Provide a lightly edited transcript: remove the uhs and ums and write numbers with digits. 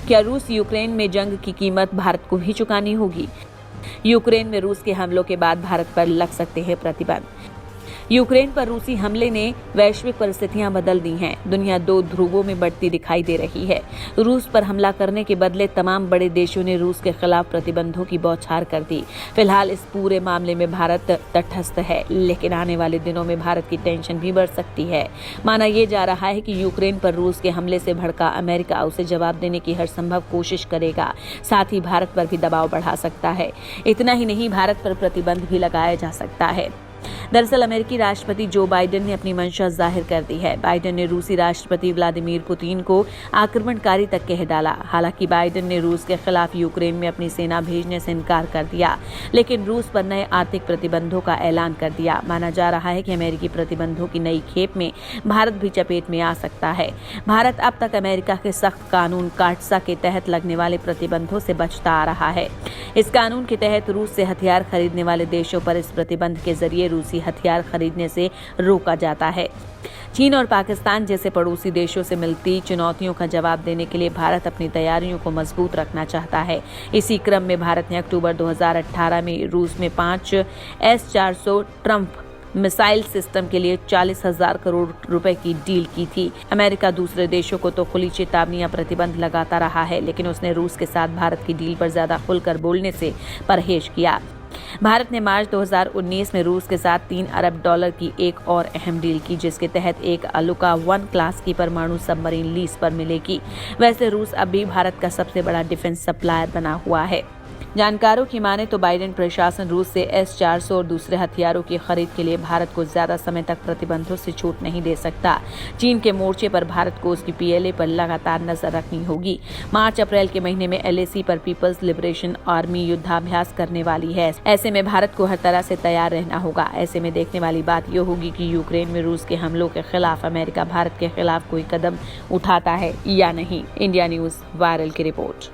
क्या रूस यूक्रेन में जंग की कीमत भारत को भी चुकानी होगी? यूक्रेन में रूस के हमलों के बाद भारत पर लग सकते हैं प्रतिबंध। यूक्रेन पर रूसी हमले ने वैश्विक परिस्थितियां बदल दी हैं। दुनिया दो ध्रुवों में बढ़ती दिखाई दे रही है। रूस पर हमला करने के बदले तमाम बड़े देशों ने रूस के खिलाफ प्रतिबंधों की बौछार कर दी। फिलहाल इस पूरे मामले में भारत तटस्थ है, लेकिन आने वाले दिनों में भारत की टेंशन भी बढ़ सकती है। माना यह जा रहा है कि यूक्रेन पर रूस के हमले से भड़का अमेरिका उसे जवाब देने की हर संभव कोशिश करेगा। साथ ही भारत पर भी दबाव बढ़ा सकता है। इतना ही नहीं, भारत पर प्रतिबंध भी लगाया जा सकता है। दरअसल अमेरिकी राष्ट्रपति जो बाइडेन ने अपनी मंशा जाहिर कर दी है। बाइडेन ने रूसी राष्ट्रपति व्लादिमीर पुतिन को आक्रमणकारी तक कह डाला। हालांकि बाइडेन ने रूस के खिलाफ यूक्रेन में अपनी सेना भेजने से इनकार कर दिया, लेकिन रूस पर नए आर्थिक प्रतिबंधों का ऐलान कर दिया। माना जा रहा है कि अमेरिकी प्रतिबंधों की नई खेप में भारत भी चपेट में आ सकता है। भारत अब तक अमेरिका के सख्त कानून काटसा के तहत लगने वाले प्रतिबंधों से बचता आ रहा है। इस कानून के तहत रूस से हथियार खरीदने वाले देशों पर इस प्रतिबंध के जरिए रूसी हथियार खरीदने से रोका जाता है। चीन और पाकिस्तान जैसे पड़ोसी देशों से मिलती चुनौतियों का जवाब देने के लिए भारत अपनी तैयारियों को मजबूत रखना चाहता है। इसी क्रम में भारत ने अक्टूबर 2018 में रूस में 5 S-400 ट्रम्प मिसाइल सिस्टम के लिए 40,000 करोड़ रुपए की डील की थी। अमेरिका दूसरे देशों को तो खुली चेतावनियां प्रतिबंध लगाता रहा है, लेकिन उसने रूस के साथ भारत की डील पर ज्यादा खुलकर बोलने से परहेज किया। भारत ने मार्च 2019 में रूस के साथ $3 अरब की एक और अहम डील की, जिसके तहत एक अलुका 1 क्लास की परमाणु सबमरीन लीज पर मिलेगी। वैसे रूस अब भी भारत का सबसे बड़ा डिफेंस सप्लायर बना हुआ है। जानकारों की माने तो बाइडेन प्रशासन रूस से S-400 और दूसरे हथियारों की खरीद के लिए भारत को ज्यादा समय तक प्रतिबंधों से छूट नहीं दे सकता। चीन के मोर्चे पर भारत को उसकी PLA पर लगातार नजर रखनी होगी। मार्च अप्रैल के महीने में LAC पर पीपल्स लिबरेशन आर्मी युद्धाभ्यास करने वाली है। ऐसे में भारत को हर तरह से तैयार रहना होगा। ऐसे में देखने वाली बात यह होगी कि यूक्रेन में रूस के हमलों के खिलाफ अमेरिका भारत के खिलाफ कोई कदम उठाता है या नहीं। इंडिया न्यूज वायरल की रिपोर्ट।